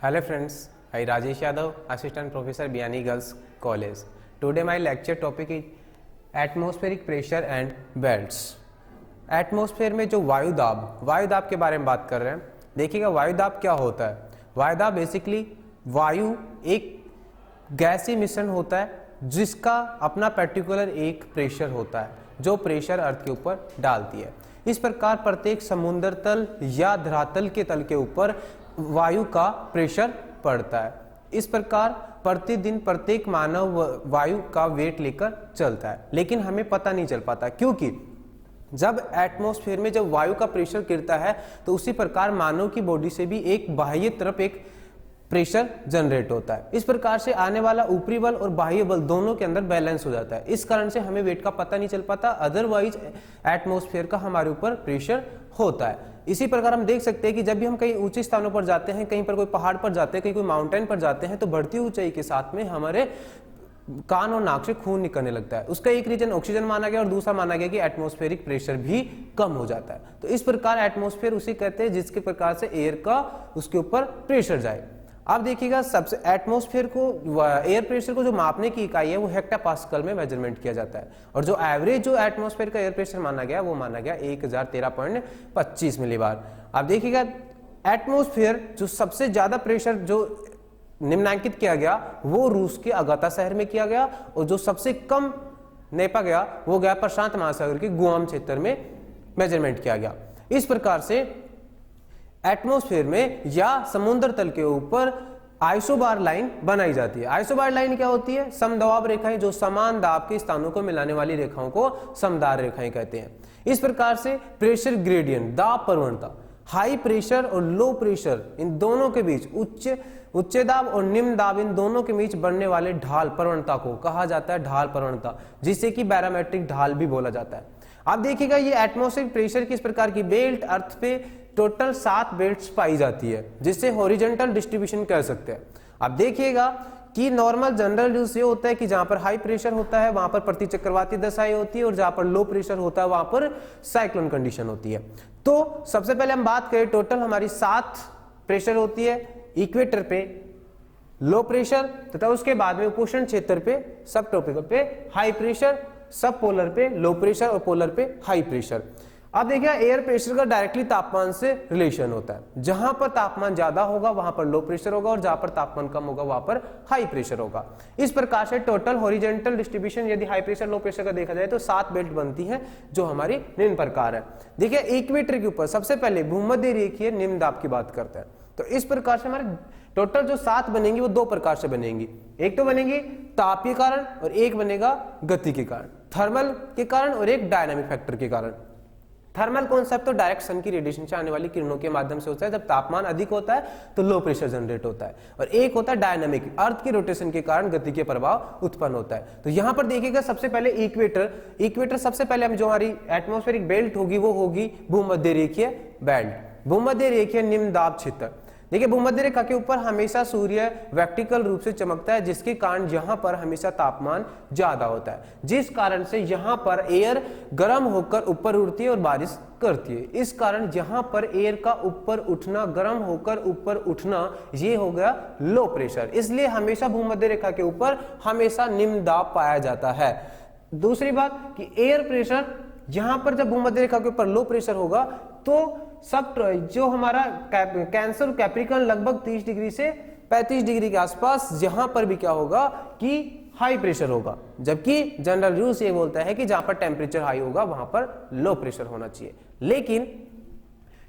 Hello friends, I Rajesh Yadav, Assistant Professor Biani Girls College. Today my lecture topic is Atmospheric Pressure and Belts. Atmosphere में जो वायुदाब के बारे में बात कर रहे हैं। देखिएगा वायुदाब क्या होता है। वायुदाब बेसिकली वायु एक गैसीय मिश्रण होता है जिसका अपना पर्टिकुलर एक प्रेशर होता है जो प्रेशर अर्थ के ऊपर डालती है। इस प्रकार प्रत्येक समुद्र तल या धरातल के तल के ऊपर वायु का प्रेशर पड़ता है। इस प्रकार प्रतिदिन प्रत्येक मानव वायु का वेट लेकर चलता है, लेकिन हमें पता नहीं चल पाता क्योंकि जब एटमॉस्फेयर में जब वायु का प्रेशर गिरता है तो उसी प्रकार मानव की बॉडी से भी एक बाह्य तरफ एक प्रेशर जनरेट होता है। इस प्रकार से आने वाला ऊपरी बल और बाह्य बल दोनों के अंदर बैलेंस हो जाता है। इस कारण से हमें वेट का पता नहीं चल पाता, अदरवाइज एटमॉस्फेयर का हमारे ऊपर प्रेशर होता है। इसी प्रकार हम देख सकते हैं कि जब भी हम कहीं ऊंचे स्थानों पर जाते हैं, कहीं पर कोई पहाड़ पर जाते हैं, कहीं कोई माउंटेन पर जाते हैं, तो बढ़ती ऊंचाई के साथ में हमारे कान और नाक से खून निकलने लगता है। उसका एक रीजन ऑक्सीजन माना गया और दूसरा माना गया कि एटमॉस्फेरिक प्रेशर भी कम हो जाता है। तो इस प्रकार एटमॉस्फेयर उसे कहते हैं जिसके प्रकार से एयर का उसके ऊपर प्रेशर जाए। आप देखिएगा सबसे एटमॉस्फेयर को एयर प्रेशर को जो मापने की इकाई है वो हेक्टापास्कल में मेजरमेंट किया जाता है और जो एवरेज जो एटमॉस्फेयर का एयर प्रेशर माना गया वो माना गया 1013.25 मिलीबार। आप देखिएगा एटमॉस्फेयर जो सबसे ज्यादा प्रेशर जो निम्नांकित किया गया वो रूस के अगाता शहर में किया गया और जो सबसे कम नेपा गया वो गया प्रशांत महासागर के गुआम क्षेत्र में मेजरमेंट किया गया। इस प्रकार से एटमॉस्फेयर में या समुद्र तल के ऊपर आइसोबार लाइन बनाई जाती है। आइसोबार लाइन क्या होती है? समदबाव रेखाएं जो समान दाब के स्थानों को मिलाने वाली रेखाओं को समदाब रेखाएं कहते हैं। इस प्रकार से प्रेशर ग्रेडियंट दाब प्रवणता हाई प्रेशर और लो प्रेशर इन दोनों के बीच उच्च दाब और निम्न दाब इन दोनों के बीच बनने वाले ढाल प्रवणता को कहा जाता है ढाल प्रवणता, जिसे कि बैरोमेट्रिक ढाल भी बोला जाता है। आप देखिएगा ये एटमॉस्फेरिक प्रेशर की इस प्रकार की बेल्ट अर्थ पे टोटल 7 बेल्ट्स पाई जाती है जिससे हॉरिजॉन्टल डिस्ट्रीब्यूशन कह सकते हैं। आप देखिएगा कि नॉर्मल जनरल यूज ये होता है कि जहां पर हाई प्रेशर होता है वहां पर प्रतिचक्रवाती दशाएं होती है और जहां पर लो प्रेशर होता है वहां पर साइक्लोन कंडीशन होती है। तो सबसे पहले हम बात करें टोटल हमारी 7 प्रेशर होती है इक्वेटर पे लो प्रेशर तथा उसके बाद में उपोष्ण क्षेत्र पे सब ट्रॉपिकल पे हाई प्रेशर, सब पोलर पे लो प्रेशर और पोलर पे हाई प्रेशर। अब देखिए एयर प्रेशर का डायरेक्टली तापमान से रिलेशन होता है। जहां पर तापमान ज्यादा होगा वहां पर लो प्रेशर होगा और जहां पर तापमान कम होगा वहां पर हाई प्रेशर होगा। इस प्रकार से टोटल हॉरिजॉन्टल डिस्ट्रीब्यूशन यदि हाई प्रेशर लो प्रेशर का देखा जाए तो 7 बेल्ट बनती हैं जो हमारी निम्न प्रकार है। देखिए इक्वेटर के ऊपर सबसे पहले भूमध्य रेखीय निम्न दाब की बात करते हैं। तो इस प्रकार से हमारे टोटल जो 7 बनेंगी वो 2 प्रकार से बनेंगी। एक तो बनेगी ताप के कारण और एक बनेगा गति के कारण, थर्मल के कारण और एक डायनामिक फैक्टर के कारण। थर्मल कॉन्सेप्ट तो डायरेक्ट सन की रेडिएशन से आने वाली किरणों के माध्यम से होता है। जब तापमान अधिक होता है तो लो प्रेशर जनरेट होता है और एक होता है डायनामिक, अर्थ की रोटेशन के कारण गति के प्रभाव उत्पन्न होता है। तो यहां पर देखिएगा सबसे पहले इक्वेटर सबसे पहले हम जो हमारी एटमॉस्फेरिक बेल्ट होगी वो होगी भूमध्य रेखीय बेल्ट, भूमध्य रेखीय निम्न दाब क्षेत्र। देखिए भूमध्य रेखा के ऊपर हमेशा सूर्य वर्टिकल रूप से चमकता है जिसके कारण यहाँ पर हमेशा तापमान ज्यादा होता है, जिस कारण से यहाँ पर एयर गर्म होकर ऊपर उड़ती है और बारिश करती है। इस कारण यहाँ पर एयर का ऊपर उठना, गर्म होकर ऊपर उठना, ये हो गया लो प्रेशर। इसलिए हमेशा भूमध्य रेखा के ऊपर हमेशा निम्न दाब पाया जाता है। दूसरी बात कि एयर प्रेशर यहां पर जब भूमध्य रेखा के ऊपर लो प्रेशर होगा तो सब जो हमारा कैंसर कैप्रिकॉर्न लगभग 30 डिग्री से 35 डिग्री के आसपास यहां पर भी क्या होगा कि हाई प्रेशर होगा, जबकि जनरल यूज ये बोलता है कि जहां पर टेम्परेचर हाई होगा वहां पर लो प्रेशर होना चाहिए। लेकिन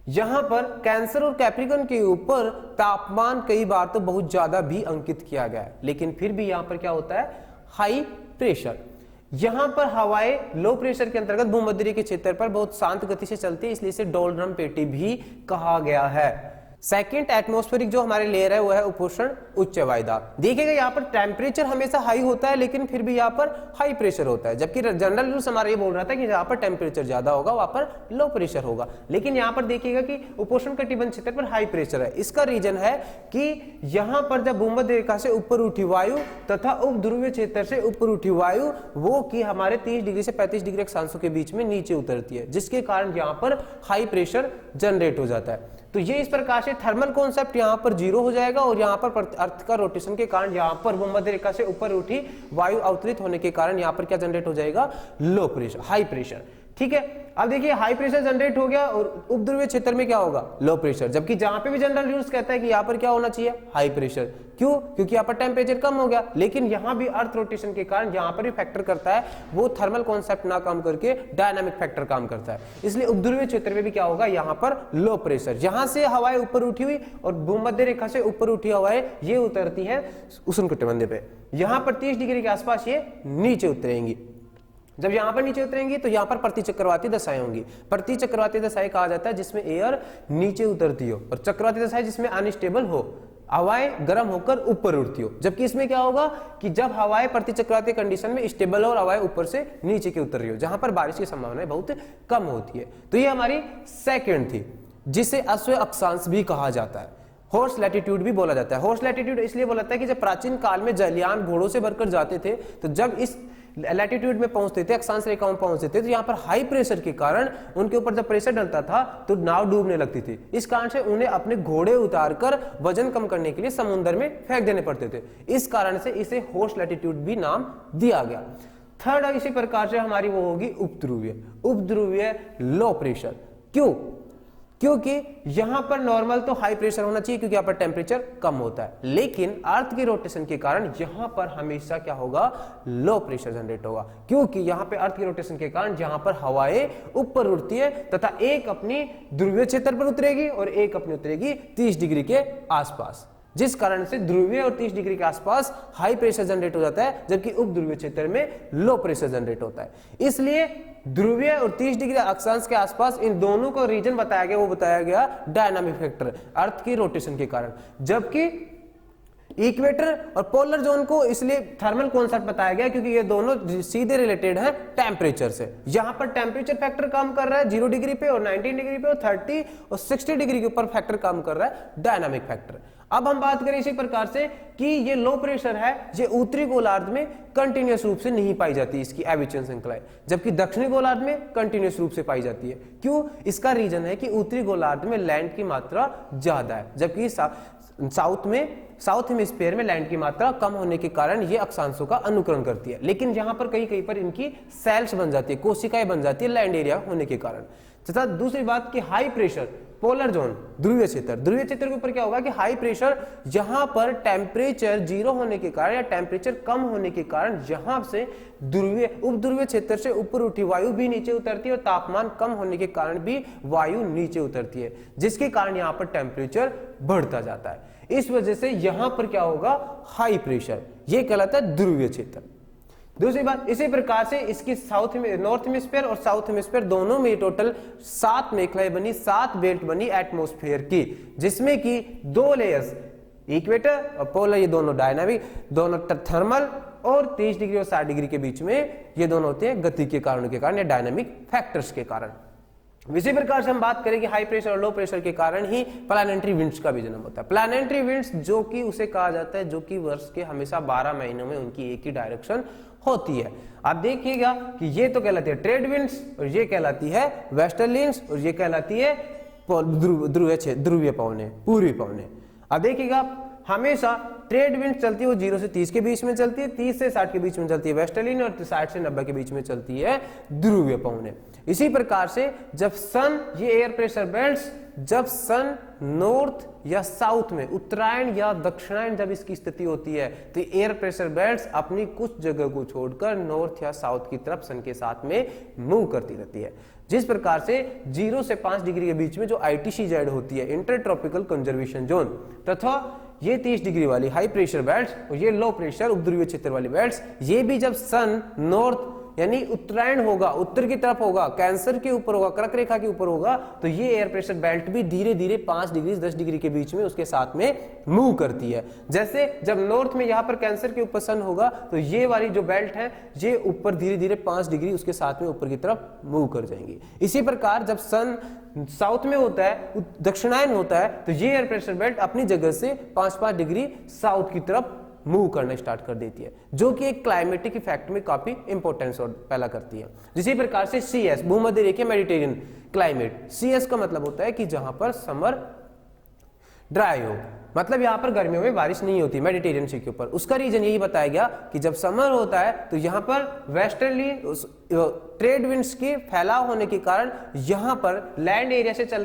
यहां पर कैंसर और कैप्रिकॉर्न के ऊपर तापमान कई बार तो बहुत ज्यादा भी अंकित किया गया है, लेकिन फिर भी यहां पर क्या होता है हाई प्रेशर। यहां पर हवाएं लो प्रेशर के अंतर्गत भूमध्य के क्षेत्र पर बहुत शांत गति से चलती है, इसलिए इसे डोलड्रम पेटी भी कहा गया है। सेकेंड एटमॉस्फेरिक जो हमारे लेयर है वो है उपोष्ण उच्च वायुदाब। देखिएगा यहाँ पर टेम्परेचर हमेशा हाई होता है लेकिन फिर भी यहाँ पर हाई प्रेशर होता है, जबकि जनरल रूल्स हमारा ये बोल रहा था कि जहाँ पर टेम्परेचर ज्यादा होगा वहां पर लो प्रेशर होगा। लेकिन यहाँ पर देखिएगा कि उपोष्ण कटिबंध क्षेत्र पर हाई प्रेशर है। इसका रीजन है कि यहाँ पर जब भूमध्य रेखा से ऊपर उठी वायु तथा उप ध्रुवीय क्षेत्र से ऊपर उठी वायु वो कि हमारे 30 डिग्री से 35 डिग्री अक्षांशों के बीच में नीचे उतरती है, जिसके कारण यहाँ पर हाई प्रेशर जनरेट हो जाता है। तो ये इस प्रकार से थर्मल कॉन्सेप्ट यहाँ पर जीरो हो जाएगा और यहाँ पर अर्थ का रोटेशन के कारण यहाँ पर भूमध्य रेखा से ऊपर उठी वायु अवतरित होने के कारण यहाँ पर क्या जनरेट हो जाएगा, लो प्रेशर, हाई प्रेशर। ठीक है, अब देखिए हाई प्रेशर जनरेट हो गया और उपध्रुवीय क्षेत्र में क्या होगा, लो प्रेशर, जबकि जहां पे भी जनरल रूल्स कहता है कि यहाँ पर क्या होना चाहिए, हाई प्रेशर। क्यों? क्योंकि यहाँ पर टेम्परेचर कम हो गया, लेकिन यहाँ भी अर्थ रोटेशन के कारण यहाँ पर भी फैक्टर करता है, वो थर्मल कॉन्सेप्ट ना काम करके डायनामिक फैक्टर काम करता है। इसलिए उपध्रुवीय क्षेत्र में भी क्या होगा, यहाँ पर लो प्रेशर, जहां से हवाएं ऊपर उठी हुई और भूमध्य रेखा से ऊपर उठी हवाएं ये उतरती है उष्णकटिबंध पे, यहाँ पर 30 डिग्री के आसपास ये नीचे उतरेंगी। जब यहाँ पर नीचे उतरेंगी तो यहाँ पर प्रतिचक्रवाती दशाएं होंगी। प्रतिचक्रवाती दशाएं कहा जाता है जिसमें एयर नीचे उतरती हो, और चक्रवाती दशाएं जिसमें अनस्टेबल हो, हवाएं गर्म होकर ऊपर उड़ती हो। जबकि इसमें क्या होगा कि जब हवाएं प्रतिचक्रवाती कंडीशन में स्टेबल हो और हवाएं ऊपर से नीचे की उतर रही हो, जहां पर बारिश की संभावना बहुत कम होती है। तो ये हमारी सेकेंड थी, जिसे अश्व अक्षांश भी कहा जाता है, हॉर्स लैटिट्यूड भी बोला जाता है। हॉर्स लैटिट्यूड इसलिए बोला जाता है कि जब प्राचीन काल में जलयान घोड़ों से भरकर जाते थे, तो जब इस लैटिट्यूड में पहुंचते थे, अक्षांश रेखाओं में पहुंचते थे, तो यहाँ पर हाई प्रेशर के कारण उनके ऊपर जब प्रेशर डलता था तो नाव डूबने लगती थी। इस कारण से उन्हें अपने घोड़े उतारकर वजन कम करने के लिए समुद्र में फेंक देने पड़ते थे। इस कारण से इसे हॉर्स लैटिट्यूड भी नाम दिया गया। थर्ड इसी प्रकार से हमारी वो होगी उपध्रुवीय। उपध्रुवीय लो प्रेशर। क्यों? क्योंकि यहां पर नॉर्मल तो हाई प्रेशर होना चाहिए क्योंकि यहां पर टेम्परेचर कम होता है, लेकिन अर्थ की रोटेशन के कारण यहां पर हमेशा क्या होगा, लो प्रेशर जनरेट होगा। क्योंकि यहां पे अर्थ की रोटेशन के कारण यहां पर हवाएं ऊपर उड़ती है तथा एक अपनी ध्रुवीय क्षेत्र पर उतरेगी और एक अपनी उतरेगी 30 डिग्री के आसपास, जिस कारण से ध्रुवीय और 30 डिग्री के आसपास हाई प्रेशर जनरेट हो जाता है, जबकि उपध्रुवीय क्षेत्र में लो प्रेशर जनरेट होता है। इसलिए ध्रुवीय और 30 डिग्री अक्षांश के आसपास इन दोनों को रीजन बताया गया, वो बताया गया डायनामिक फैक्टर, अर्थ की रोटेशन के कारण। जबकि इक्वेटर और पोलर जोन को इसलिए थर्मल कॉन्सेप्ट बताया गया क्योंकि ये दोनों सीधे रिलेटेड है टेम्परेचर से। यहां पर टेम्परेचर फैक्टर काम कर रहा है 0 डिग्री पे और 19 डिग्री पे और 30 और 60 डिग्री के ऊपर फैक्टर काम कर रहा है डायनामिक फैक्टर। अब हम बात करें इसी प्रकार से कि ये लो प्रेशर है, ये उत्तरी गोलार्ध में कंटिन्यूअस रूप से नहीं पाई जाती इसकी एविचन श्रृंखलाएं, जबकि दक्षिणी गोलार्ध में कंटिन्यूअस रूप से पाई जाती है। क्यों? इसका रीजन है कि उत्तरी गोलार्ध में लैंड की मात्रा ज्यादा है, जबकि साउथ हेमिस्फीयर में लैंड की मात्रा कम होने के कारण ये अक्षांशों का अनुकरण करती है। लेकिन यहाँ पर कहीं पर इनकी सेल्स बन जाती है, कोशिकाएं बन जाती है लैंड एरिया होने के कारण। तथा दूसरी बात कि हाई प्रेशर पोलर जोन, ध्रुवीय क्षेत्र, ध्रुवीय क्षेत्र के ऊपर क्या होगा कि हाई प्रेशर, यहां पर टेम्परेचर 0 होने के कारण या टेम्परेचर कम होने के कारण यहां से ध्रुवीय उपध्रुवीय क्षेत्र से ऊपर उठी वायु भी नीचे उतरती है और तापमान कम होने के कारण भी वायु नीचे उतरती है, जिसके कारण यहां पर टेम्परेचर बढ़ता जाता है। इस वजह से यहां पर क्या होगा, हाई प्रेशर, यह कहलाता है ध्रुवीय क्षेत्र। दूसरी बात, इसी प्रकार से इसकी नॉर्थ हेमिस्फीयर और साउथ हेमिस्फीयर दोनों में टोटल 7 मेखलाएं बनी, 7 बेल्ट बनी एटमॉस्फेयर की, जिसमें कि 2 लेयर्स इक्वेटर और पोलर, ये दोनों डायनामिक, दोनों थर्मल, और 30 डिग्री और 60 डिग्री के बीच में ये दोनों होते हैं गति के कारणों के कारण या डायनामिक फैक्टर्स के कारण। इसी प्रकार से हम बात करें कि हाई प्रेशर और लो प्रेशर के कारण ही प्लैनेटरी विंड्स का भी जन्म होता है। प्लैनेटरी विंड्स जो कि उसे कहा जाता है जो कि वर्ष के हमेशा 12 महीनों में उनकी एक ही डायरेक्शन होती है। आप देखिएगा कि ये तो कहलाती है ट्रेड विंड्स और ये कहलाती है वेस्टर्लिंड्स और ये कहलाती है ध्रुवीय पवनें, पूर्वी पवनें। अब देखिएगा हमेशा ट्रेड विंड चलती है वो 0 से 30 के बीच में चलती है, 30 से 60 के बीच में चलती है वेस्टर्लिन और 60 से 90 के बीच में चलती है ध्रुवीय पवनें। इसी प्रकार से जब सन, ये एयर प्रेशर बेल्ट्स, जब सन नॉर्थ या साउथ में, उत्तरायण या दक्षिणायन जब इसकी स्थिति होती है, तो एयर प्रेशर बेल्ट्स अपनी कुछ जगह को छोड़कर नॉर्थ या साउथ की तरफ सन के साथ में मूव करती रहती है। जिस प्रकार से 0 से 5 डिग्री के बीच में जो ITCZ होती है, इंटर ट्रॉपिकल कंजर्वेशन जोन, तथा ये 30 डिग्री वाली हाई प्रेशर बेल्ट्स और ये लो प्रेशर उपध्रुवीय क्षेत्र वाली बेल्ट्स, ये भी जब सन नॉर्थ यानी उत्तरायण होगा, उत्तर की तरफ होगा, कैंसर के ऊपर होगा, कर्क रेखा के ऊपर होगा, तो ये एयर प्रेशर बेल्ट भी धीरे धीरे 5 डिग्री 10 डिग्री के बीच में उसके साथ में मूव करती है। जैसे जब नॉर्थ में यहाँ पर कैंसर के ऊपर सन होगा तो ये वाली जो बेल्ट है ये ऊपर धीरे धीरे 5 डिग्री उसके साथ में ऊपर की तरफ मूव कर जाएंगी। इसी प्रकार जब सन साउथ में होता है, दक्षिणायन होता है, तो ये एयर प्रेशर बेल्ट अपनी जगह से 5-5 डिग्री साउथ की तरफ मूव करना स्टार्ट कर देती है, जो कि एक क्लाइमेटिक इफेक्ट में काफी इंपॉर्टेंस पैदा करती है। इसी प्रकार से CS, भूमध्य रेखीय मेडिटेरियन क्लाइमेट, CS का मतलब होता है कि जहां पर समर ड्राई हो, मतलब यहाँ पर गर्मियों में बारिश नहीं होती मेडिटेरियन सी के ऊपर। उसका रीजन यही बताया गया कि जब समर होता है तो यहाँ पर वेस्टर्ली ट्रेड विंड्स के फैलाव होने के कारण यहाँ पर लैंड एरिया से चल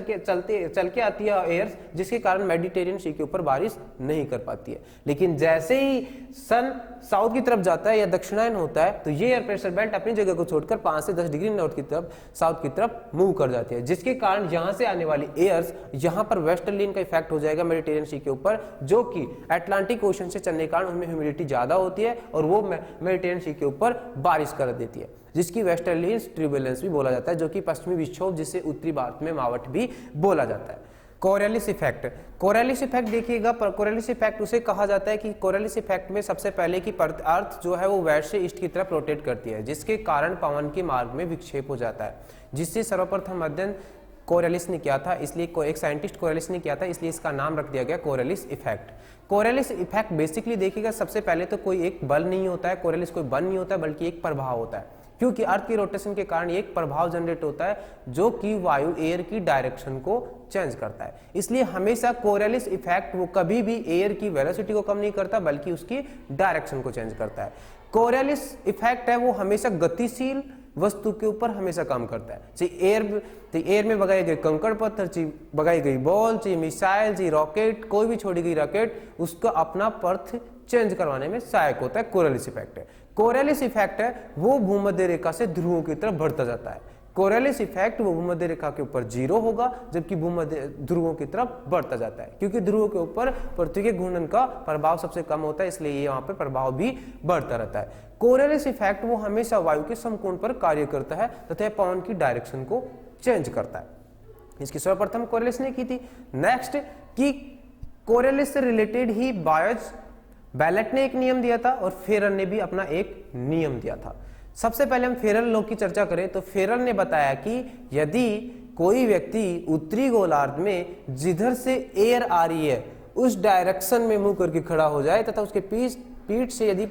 के आती है एयर, जिसके कारण मेडिटेरियन सी के ऊपर बारिश नहीं कर पाती है। लेकिन जैसे ही सन साउथ की तरफ जाता है या दक्षिणायन होता है तो ये एयर प्रेशर बेल्ट अपनी जगह को छोड़कर 5 से 10 डिग्री नॉर्थ की तरफ साउथ की तरफ मूव कर जाती है, जिसके कारण यहाँ से आने वाली एयर्स यहाँ पर वेस्टर्ली का इफेक्ट हो जाएगा मेडिटेरियन सी के ऊपर, जो कि अटलांटिक ओशन से चलने के कारण उनमें ह्यूमिडिटी ज्यादा होती है और वो मेडिटेरियन सी के ऊपर बारिश कर देती है, जिसकी वेस्टर्ली ट्यूबुलेंस भी बोला जाता है, जो कि पश्चिमी विक्षोभ जिसे उत्तरी भारत में मावठ भी बोला जाता है। कोरियोलिस इफेक्ट, कोरियोलिस इफेक्ट देखिएगा, कोरियोलिस इफेक्ट उसे कहा जाता है कि कोरियोलिस इफेक्ट में सबसे पहले की अर्थ जो है वो वेस्ट से ईस्ट की तरफ रोटेट करती है, जिसके कारण पवन के मार्ग में विक्षेप हो जाता है, जिससे सर्वप्रथम अध्ययन कोरियोलिस ने किया था, इसलिए एक साइंटिस्ट कोरियोलिस ने किया था, इसलिए इसका नाम रख दिया गया Coriolis effect. Coriolis effect basically देखिएगा सबसे पहले तो कोई एक बल नहीं होता है, कोरियोलिस कोई बल नहीं होता है बल्कि एक प्रभाव होता है, क्योंकि अर्थ की रोटेशन के कारण एक प्रभाव जनरेट होता है जो कि वायु एयर की डायरेक्शन को चेंज करता है। इसलिए हमेशा कोरियोलिस इफेक्ट वो कभी भी एयर की वेलोसिटी को कम नहीं करता बल्कि उसकी डायरेक्शन को चेंज करता है। कोरियोलिस इफेक्ट है वो हमेशा गतिशील वस्तु के ऊपर हमेशा काम करता है, चाहे एयर में बगाए गए कंकड़ पत्थर, चाहे बगाई गई बॉल, चाहे मिसाइल, चाहे रॉकेट, कोई भी छोड़ी गई रॉकेट, उसका अपना पथ चेंज करवाने में सहायक होता है कोरियोलिस इफेक्ट है। कोरियोलिस इफेक्ट है वो भूमध्य रेखा से ध्रुवों की तरफ बढ़ता जाता है। कोरियोलिस इफेक्ट वो भूमध्य रेखा के ऊपर 0 होगा, जबकि भूमध्य ध्रुवों की तरफ बढ़ता जाता है, क्योंकि ध्रुवों के ऊपर पृथ्वी के घूर्णन का प्रभाव सबसे कम होता है, इसलिए ये वहां पर प्रभाव भी बढ़ता रहता है। कोरियोलिस इफेक्ट वो हमेशा वायु के समकोण पर कार्य करता है तथा पवन की डायरेक्शन को चेंज करता है। इसकी सर्वप्रथम कोरियोलिस ने की थी। नेक्स्ट कि कोरियोलिस से रिलेटेड ही बायज बैलेट ने एक नियम दिया था और फेरल ने भी अपना एक नियम दिया था। सबसे पहले हम फेरल लॉ की चर्चा करें तो फेरल ने बताया कि यदि कोई व्यक्ति उत्तरी गोलार्ध में जिधर से एयर आ रही है उस डायरेक्शन में मुंह करके खड़ा हो जाए तथा उसके पीठ से यदि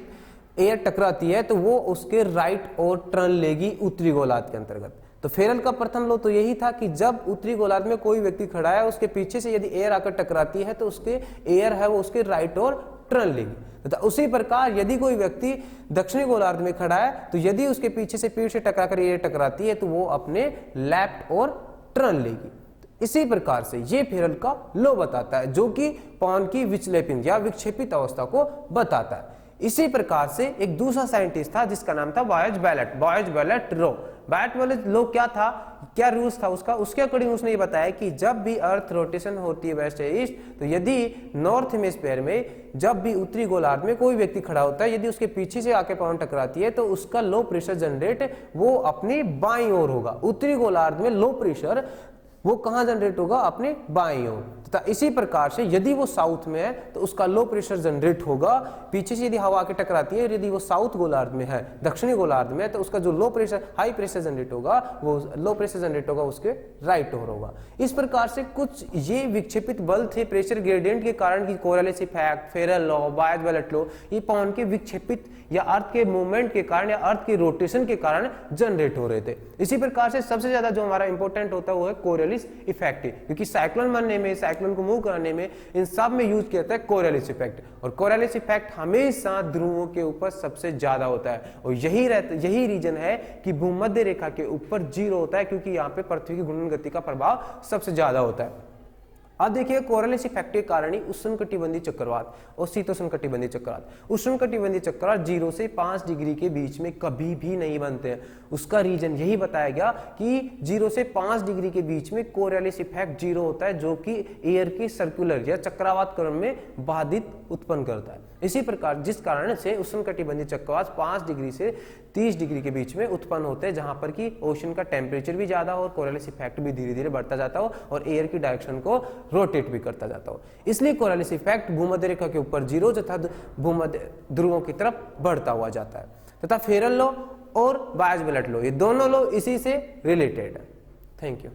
एयर टकराती है तो वो उसके राइट और टर्न लेगी उत्तरी गोलार्ध के अंतर्गत। तो फेरल का प्रथम लॉ तो यही था कि जब उत्तरी गोलार्ध में कोई व्यक्ति खड़ा है उसके पीछे से यदि एयर आकर टकराती है तो उसके एयर है वो उसके राइट और टर्न लेगी। तथा उसी प्रकार यदि कोई व्यक्ति दक्षिणी गोलार्ध में खड़ा है तो यदि उसके पीछे से पीठ से टकराकर एयर टकराती है तो वो अपने लेफ्ट और टर्न लेगी। इसी प्रकार से ये फेरल का लॉ बताता है जो कि पवन की विचलेपित या विक्षेपित अवस्था को बताता है। इसी प्रकार से एक दूसरा साइंटिस्ट था जिसका नाम था बायज बैलेट रो। बैलेट वाले लो क्या था, क्या रूल्स था उसका, उसके अकॉर्डिंग उसने ये बताया कि जब भी अर्थ रोटेशन होती है वेस्ट से ईस्ट तो यदि नॉर्थ हेमिस्फीयर में जब भी उत्तरी गोलार्ध में कोई व्यक्ति खड़ा होता है यदि उसके पीछे से आके पवन टकराती है तो उसका लो प्रेशर जनरेट वो अपनी बाईं ओर होगा। उत्तरी गोलार्ध में लो प्रेशर वो कहां जनरेट होगा, अपने बाईं ओर। तथा इसी प्रकार से यदि वो साउथ में है तो उसका लो प्रेशर जनरेट होगा पीछे से यदि हवा आके टकराती है, यदि वो साउथ गोलार्ध में है दक्षिणी गोलार्ध में तो उसका जो low pressure high pressure generate होगा वो लो प्रेशर जनरेट होगा उसके राइट ओर होगा। इस प्रकार से कुछ ये विक्षेपित बल थे प्रेशर ग्रेडियंट के कारण की Coriolis effect, Feral law, boys ballot law, ये पवन के विक्षेपित या अर्थ के मूवमेंट के कारण या अर्थ के रोटेशन के कारण जनरेट हो रहे थे। इसी प्रकार से सबसे ज्यादा जो हमारा इंपॉर्टेंट होता है वो है कोरियोलिस इफेक्ट, क्योंकि साइक्लोन बनने में, साइक्लोन को मूव कराने में इन सब में यूज किया जाता है कोरियोलिस इफेक्ट। और कोरियोलिस इफेक्ट हमेशा ध्रुवों के ऊपर सबसे ज्यादा होता है और यही रीजन है कि भूमध्य रेखा के ऊपर 0 होता है, क्योंकि यहाँ पे पृथ्वी की घूर्णन गति का प्रभाव सबसे ज्यादा होता है। अब देखिए कोरियोलिस इफेक्ट के कारण ही उष्णकटिबंधीय चक्रवात और शीतोष्णकटिबंधीय चक्रवात। उष्णकटिबंधीय चक्रवात 0 से 5 डिग्री के बीच में कभी भी नहीं बनते हैं। उसका रीजन यही बताया गया कि 0 से 5 डिग्री के बीच में कोरियोलिस इफेक्ट 0 होता है, जो कि एयर की सर्कुलर या चक्रवात क्रम में बाधित उत्पन्न करता है। इसी प्रकार जिस कारण से उष्णकटिबंधीय चक्रवात 5 डिग्री से 30 डिग्री के बीच में उत्पन्न होते हैं, जहां पर कि ओशन का टेम्परेचर भी ज्यादा हो और कोरियोलिस इफेक्ट भी धीरे धीरे बढ़ता जाता हो और एयर की डायरेक्शन को रोटेट भी करता जाता हो। इसलिए कोरियोलिस इफेक्ट भूमध्य रेखा के ऊपर 0 तथा भूमध्य ध्रुवों की तरफ बढ़ता हुआ जाता है। तथा फेरल लॉ और बायज बैलेट लॉ, ये दोनों लॉ इसी से रिलेटेड है। Thank you.